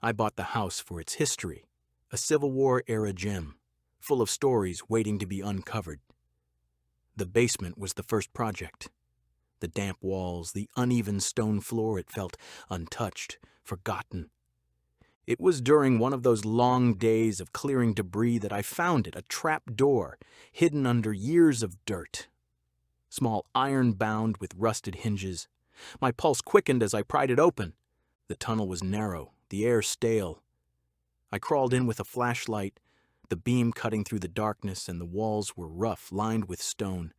I bought the house for its history, a Civil War-era gem, full of stories waiting to be uncovered. The basement was the first project. The damp walls, the uneven stone floor, it felt untouched, forgotten. It was during one of those long days of clearing debris that I found it, a trap door, hidden under years of dirt. Small iron bound with rusted hinges. My pulse quickened as I pried it open. The tunnel was narrow, the air stale. I crawled in with a flashlight, the beam cutting through the darkness, and the walls were rough, lined with stone.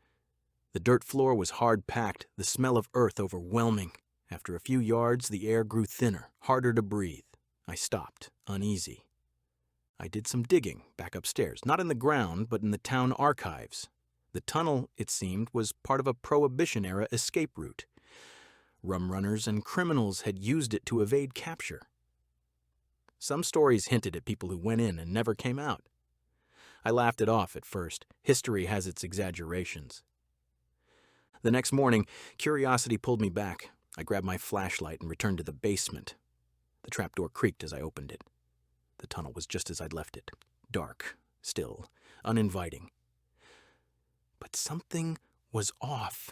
The dirt floor was hard-packed, the smell of earth overwhelming. After a few yards, the air grew thinner, harder to breathe. I stopped, uneasy. I did some digging back upstairs, not in the ground, but in the town archives. The tunnel, it seemed, was part of a Prohibition-era escape route. Rum runners and criminals had used it to evade capture. Some stories hinted at people who went in and never came out. I laughed it off at first. History has its exaggerations. The next morning, curiosity pulled me back. I grabbed my flashlight and returned to the basement. The trapdoor creaked as I opened it. The tunnel was just as I'd left it. Dark, still, uninviting. But something was off.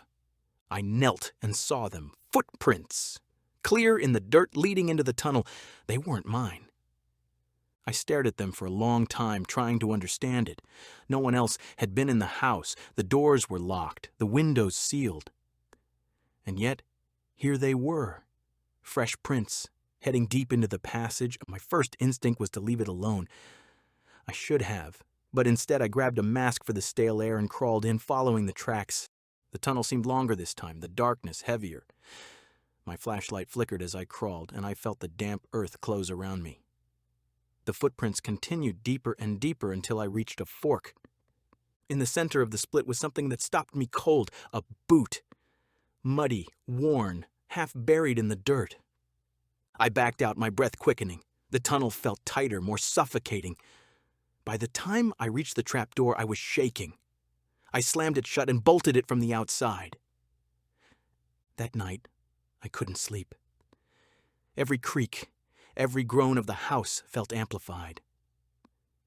I knelt and saw them. Footprints. Clear in the dirt leading into the tunnel. They weren't mine. I stared at them for a long time, trying to understand it. No one else had been in the house. The doors were locked, the windows sealed. And yet, here they were. Fresh prints, heading deep into the passage. My first instinct was to leave it alone. I should have, but instead I grabbed a mask for the stale air and crawled in, following the tracks. The tunnel seemed longer this time, the darkness heavier. My flashlight flickered as I crawled, and I felt the damp earth close around me. The footprints continued deeper and deeper until I reached a fork. In the center of the split was something that stopped me cold, a boot. Muddy, worn, half buried in the dirt. I backed out, my breath quickening. The tunnel felt tighter, more suffocating. By the time I reached the trapdoor, I was shaking. I slammed it shut and bolted it from the outside. That night, I couldn't sleep. Every creak, every groan of the house felt amplified.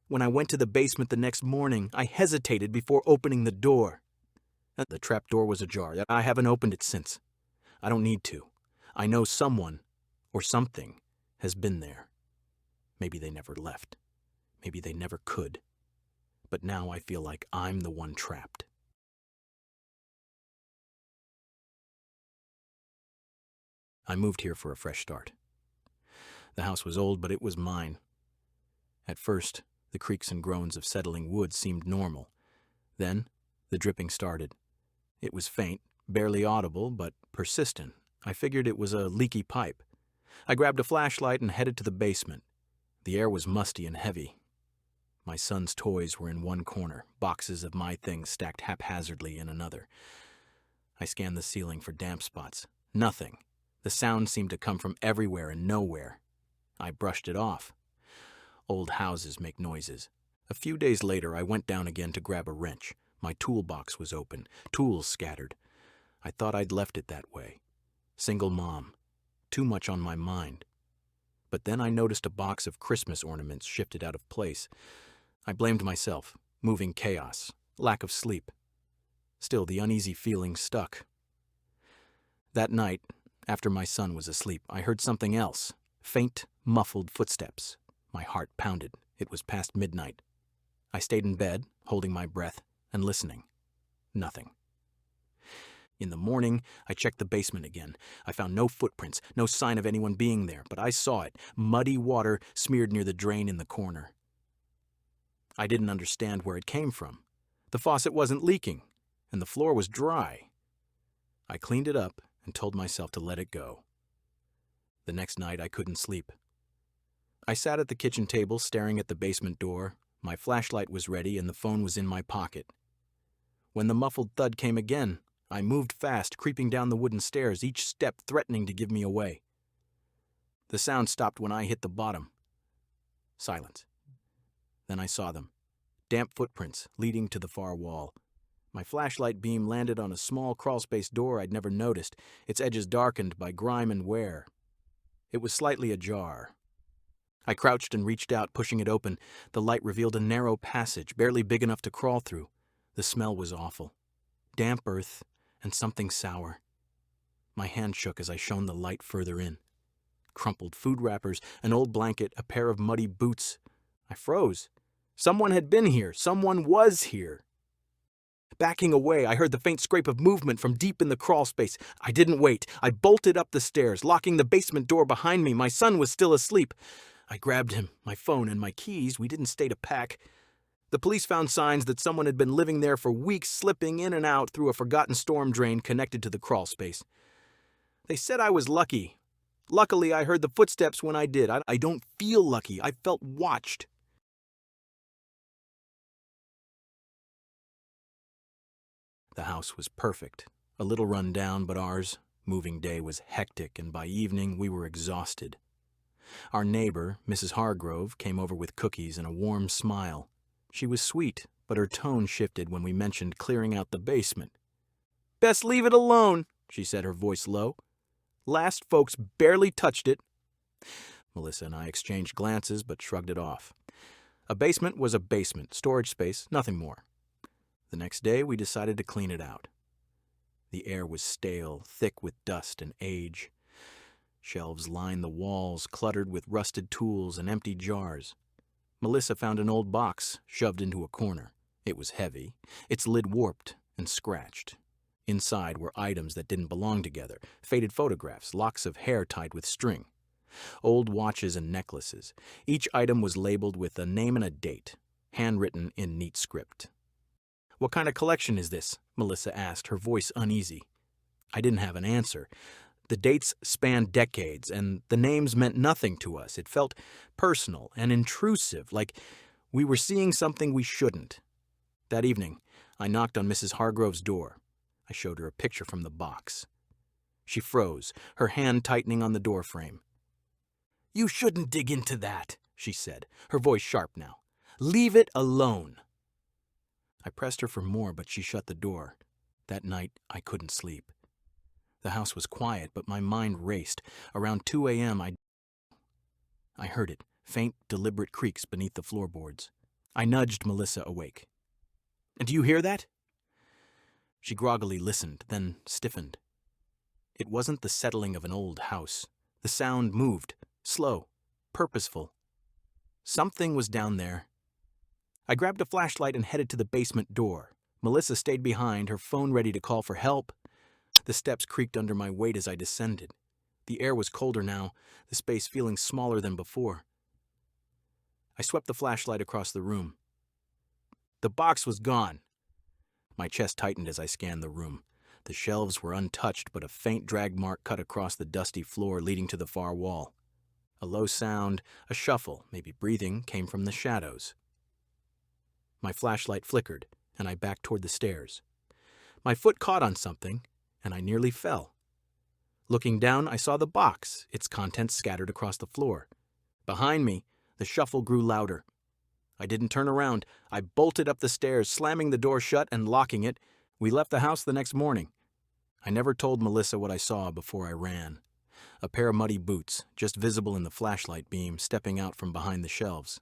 When I went to the basement the next morning, I hesitated before opening the door. The trapdoor was ajar. I haven't opened it since. I don't need to. I know someone, or something, has been there. Maybe they never left. Maybe they never could. But now I feel like I'm the one trapped. I moved here for a fresh start. The house was old, but it was mine. At first, the creaks and groans of settling wood seemed normal. Then, the dripping started. It was faint, barely audible, but persistent. I figured it was a leaky pipe. I grabbed a flashlight and headed to the basement. The air was musty and heavy. My son's toys were in one corner, boxes of my things stacked haphazardly in another. I scanned the ceiling for damp spots. Nothing. The sound seemed to come from everywhere and nowhere. I brushed it off. Old houses make noises. A few days later, I went down again to grab a wrench. My toolbox was open, tools scattered. I thought I'd left it that way. Single mom. Too much on my mind. But then I noticed a box of Christmas ornaments shifted out of place. I blamed myself. Moving chaos. Lack of sleep. Still, the uneasy feeling stuck. That night, after my son was asleep, I heard something else. Faint, muffled footsteps. My heart pounded. It was past midnight. I stayed in bed, holding my breath, and listening. Nothing. In the morning, I checked the basement again. I found no footprints, no sign of anyone being there, but I saw it, muddy water smeared near the drain in the corner. I didn't understand where it came from. The faucet wasn't leaking, and the floor was dry. I cleaned it up and told myself to let it go. The next night, I couldn't sleep. I sat at the kitchen table, staring at the basement door. My flashlight was ready, and the phone was in my pocket. When the muffled thud came again, I moved fast, creeping down the wooden stairs, each step threatening to give me away. The sound stopped when I hit the bottom. Silence. Then I saw them. Damp footprints leading to the far wall. My flashlight beam landed on a small crawlspace door I'd never noticed, its edges darkened by grime and wear. It was slightly ajar. I crouched and reached out, pushing it open. The light revealed a narrow passage, barely big enough to crawl through. The smell was awful. Damp earth and something sour. My hand shook as I shone the light further in. Crumpled food wrappers, an old blanket, a pair of muddy boots. I froze. Someone had been here. Someone was here. Backing away, I heard the faint scrape of movement from deep in the crawl space. I didn't wait. I bolted up the stairs, locking the basement door behind me. My son was still asleep. I grabbed him, my phone and my keys. We didn't stay to pack. The police found signs that someone had been living there for weeks, slipping in and out through a forgotten storm drain connected to the crawl space. They said I was lucky. Luckily, I heard the footsteps when I did. I don't feel lucky. I felt watched. The house was perfect. A little run down, but ours. Moving day was hectic, and by evening we were exhausted. Our neighbor, Mrs. Hargrove, came over with cookies and a warm smile. She was sweet, but her tone shifted when we mentioned clearing out the basement. "Best leave it alone," she said, her voice low. "Last folks barely touched it." Melissa and I exchanged glances, but shrugged it off. A basement was a basement, storage space, nothing more. The next day, we decided to clean it out. The air was stale, thick with dust and age. Shelves lined the walls, cluttered with rusted tools and empty jars. Melissa found an old box shoved into a corner. It was heavy, its lid warped and scratched. Inside were items that didn't belong together, faded photographs, locks of hair tied with string, old watches and necklaces. Each item was labeled with a name and a date, handwritten in neat script. "What kind of collection is this?" Melissa asked, her voice uneasy. I didn't have an answer. The dates spanned decades, and the names meant nothing to us. It felt personal and intrusive, like we were seeing something we shouldn't. That evening, I knocked on Mrs. Hargrove's door. I showed her a picture from the box. She froze, her hand tightening on the doorframe. "You shouldn't dig into that," she said, her voice sharp now. "Leave it alone." I pressed her for more, but she shut the door. That night, I couldn't sleep. The house was quiet, but my mind raced. Around 2 a.m., I heard it, faint, deliberate creaks beneath the floorboards. I nudged Melissa awake. "Do you hear that?" She groggily listened, then stiffened. It wasn't the settling of an old house. The sound moved, slow, purposeful. Something was down there. I grabbed a flashlight and headed to the basement door. Melissa stayed behind, her phone ready to call for help. The steps creaked under my weight as I descended. The air was colder now, the space feeling smaller than before. I swept the flashlight across the room. The box was gone. My chest tightened as I scanned the room. The shelves were untouched, but a faint drag mark cut across the dusty floor leading to the far wall. A low sound, a shuffle, maybe breathing, came from the shadows. My flashlight flickered, and I backed toward the stairs. My foot caught on something, and I nearly fell. Looking down, I saw the box, its contents scattered across the floor. Behind me, the shuffle grew louder. I didn't turn around. I bolted up the stairs, slamming the door shut and locking it. We left the house the next morning. I never told Melissa what I saw before I ran. A pair of muddy boots, just visible in the flashlight beam, stepping out from behind the shelves.